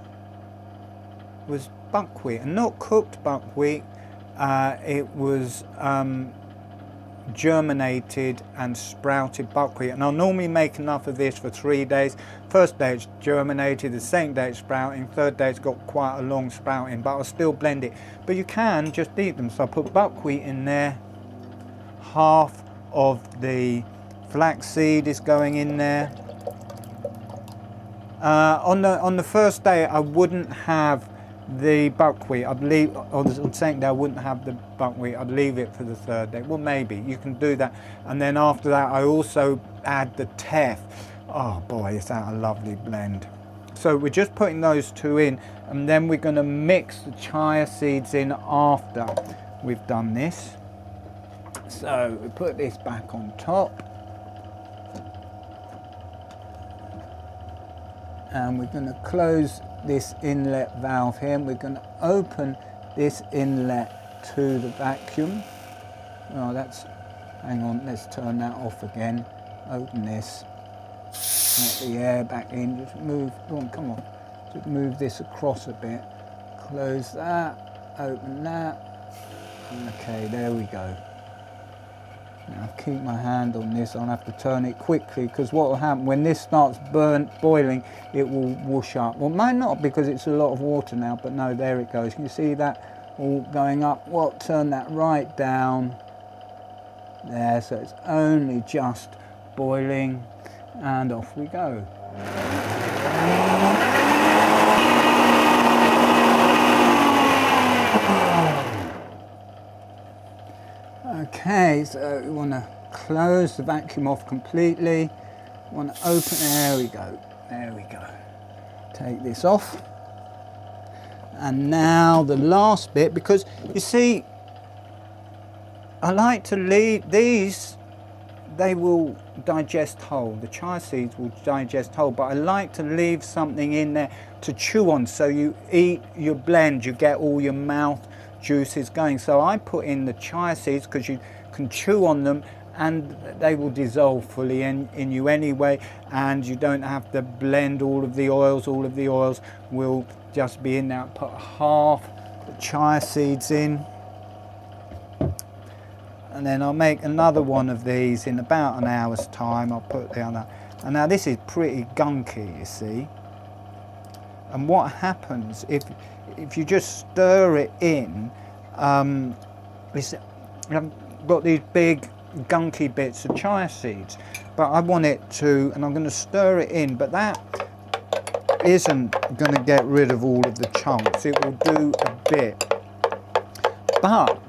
was buckwheat, and not cooked buckwheat. It was germinated and sprouted buckwheat, and I'll normally make enough of this for 3 days. First day it's germinated, the second day it's sprouting, third day it's got quite a long sprouting, but I'll still blend it. But you can just eat them. So I put buckwheat in there, half of the flaxseed is going in there. On the first day I wouldn't have the buckwheat. I'd leave, or the second day I wouldn't have the buckwheat. I'd leave it for the third day. Well, maybe you can do that. And then after that I also add the teff. Oh boy, is that a lovely blend. So we're just putting those two in, and then we're going to mix the chia seeds in after we've done this. So we put this back on top, and we're going to close this inlet valve here, and we're going to open this inlet to the vacuum. Oh, that's, hang on, let's turn that off again. Open this, let the air back in, just move, come on, just move this across a bit. Close that, open that. Okay, there we go. Now keep my hand on this, I'll have to turn it quickly, because what will happen when this starts boiling, it will whoosh up. Well, it might not, because it's a lot of water now, but no, there it goes. Can you see that all going up? Well, turn that right down. There, so it's only just boiling, and off we go. Okay, so we want to close the vacuum off completely. We want to open, there we go, there we go. Take this off. And now the last bit, because you see, I like to leave these, they will digest whole, the chia seeds will digest whole, but I like to leave something in there to chew on, so you eat your blend, you get all your mouth juices going. So I put in the chia seeds because you can chew on them and they will dissolve fully in you anyway, and you don't have to blend all of the oils will just be in there. Put half the chia seeds in, and then I'll make another one of these in about an hour's time. I'll put the other, and now this is pretty gunky, you see. And what happens if you just stir it in, I've got these big gunky bits of chia seeds, but I want it to, and I'm going to stir it in, but that isn't going to get rid of all of the chunks. It will do a bit, but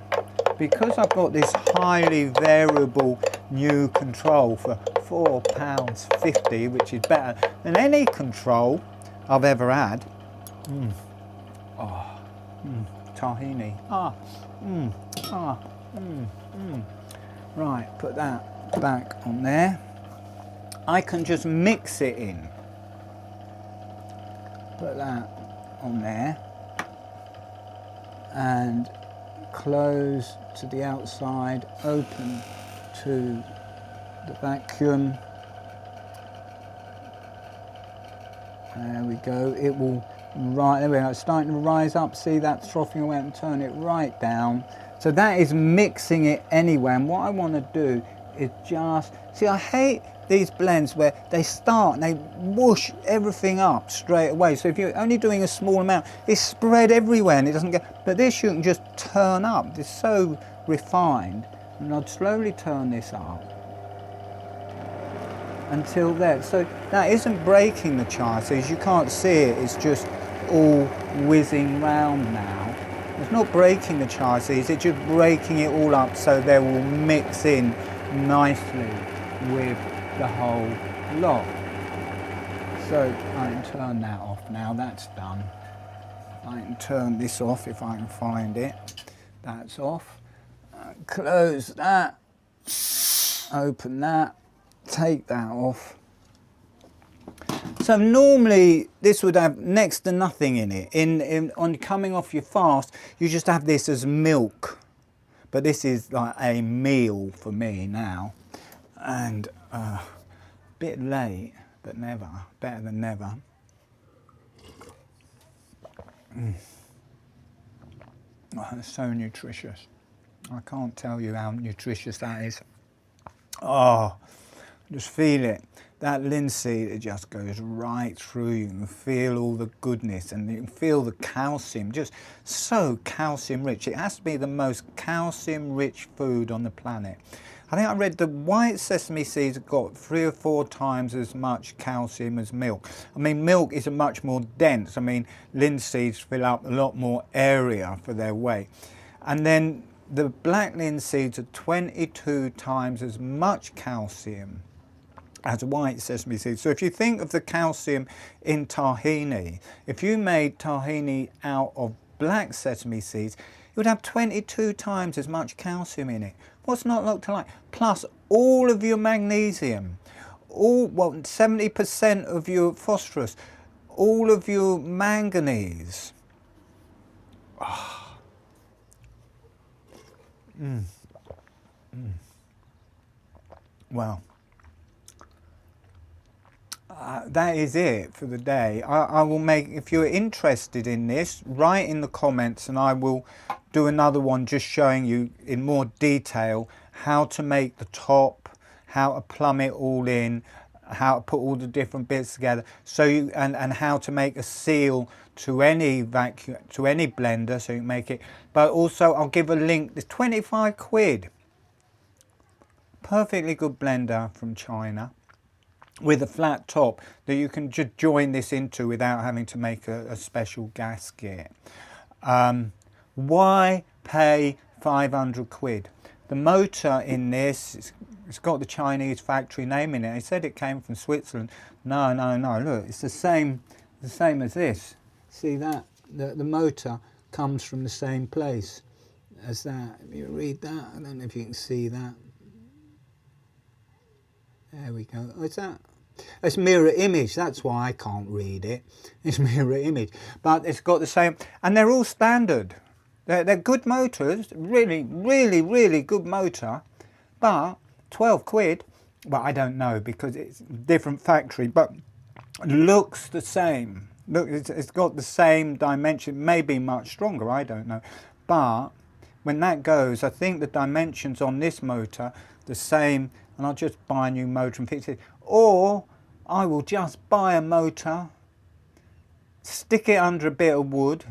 because I've got this highly variable new control for £4.50, which is better than any control I've ever had. Tahini. Right, put that back on there. I can just mix it in. Put that on there and close to the outside, open to the vacuum. There we go. It will, right, there we go. It's starting to rise up. See, that's frothing away, and turn it right down. So that is mixing it anyway. And what I want to do is just, see, I hate these blends where they start and they whoosh everything up straight away. So if you're only doing a small amount, it's spread everywhere and it doesn't get, but this you can just turn up. It's so refined. And I'll slowly turn this up until there. So that isn't breaking the chia seeds. You can't see it. It's just all whizzing round now. It's not breaking the chia seeds. It's just breaking it all up so they will mix in nicely with the whole lot. So I can turn that off now. That's done. I can turn this off if I can find it. That's off. Close that. Open that. Take that off. So normally this would have next to nothing in it. On coming off your fast, you just have this as milk. But this is like a meal for me now. And a bit late, but never. Better than never. Oh, it's so nutritious. I can't tell you how nutritious that is. Oh, just feel it. That linseed, it just goes right through you. You can feel all the goodness and you can feel the calcium, just so calcium rich. It has to be the most calcium rich food on the planet. I think I read the white sesame seeds have got 3 or 4 times as much calcium as milk. I mean, milk is much more dense. I mean, linseeds fill up a lot more area for their weight. And then the black linseeds are 22 times as much calcium as white sesame seeds. So if you think of the calcium in tahini, if you made tahini out of black sesame seeds, it would have 22 times as much calcium in it. What's not to like? Plus all of your magnesium, all, well, 70% of your phosphorus, all of your manganese. Oh. Well, that is it for the day. I will make, if you're interested in this, write in the comments and I will do another one just showing you in more detail how to make the top, how to plumb it all in, how to put all the different bits together, so you and how to make a seal to any vacuum, to any blender, so you can make it. But also I'll give a link. There's 25 quid, perfectly good blender from China with a flat top that you can just join this into without having to make a special gasket. Why pay 500 quid? The motor in this, it's got the Chinese factory name in it. They said it came from Switzerland. No, look, it's the same as this. See that? The motor comes from the same place as that. If you read that, I don't know if you can see that. There we go. Oh, it's that. It's mirror image, that's why I can't read it. It's mirror image. But it's got the same, and they're all standard. They're good motors, really good motor. But 12 quid, well, I don't know because it's different factory, but looks the same. Look, it's got the same dimension, maybe much stronger, I don't know. But when that goes, I think the dimensions on this motor, the same, and I'll just buy a new motor and fix it. Or I will just buy a motor, stick it under a bit of wood,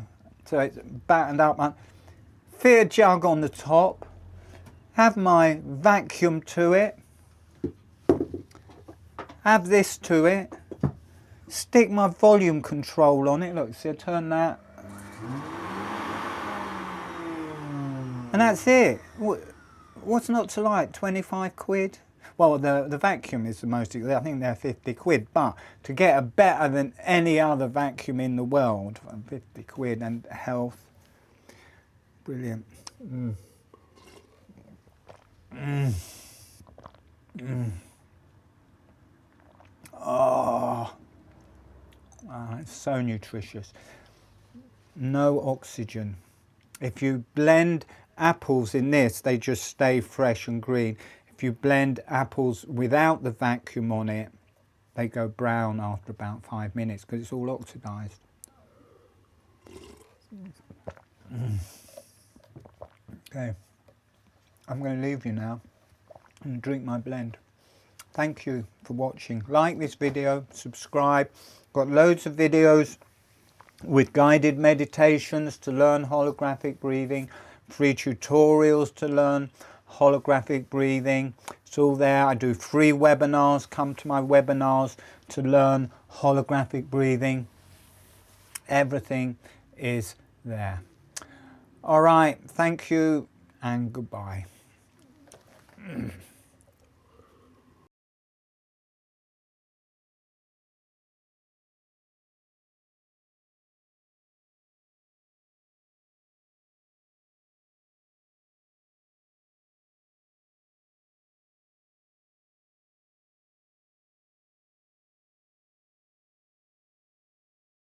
so it's battened up, fit a jug on the top, have my vacuum to it, have this to it, stick my volume control on it, look, see I turn that, and that's it. What's not to like, 25 quid? Well, the vacuum is the most, I think they're 50 quid, but to get a better than any other vacuum in the world, 50 quid and health, brilliant. Oh, it's so nutritious. No oxygen. If you blend apples in this, they just stay fresh and green. If you blend apples without the vacuum on it, they go brown after about 5 minutes because it's all oxidized. Okay, I'm going to leave you now and drink my blend. Thank you for watching. Like this video, subscribe. Got loads of videos with guided meditations to learn holographic breathing, free tutorials to learn holographic breathing. It's all there. I do free webinars. Come to my webinars to learn holographic breathing. Everything is there. All right, thank you and goodbye.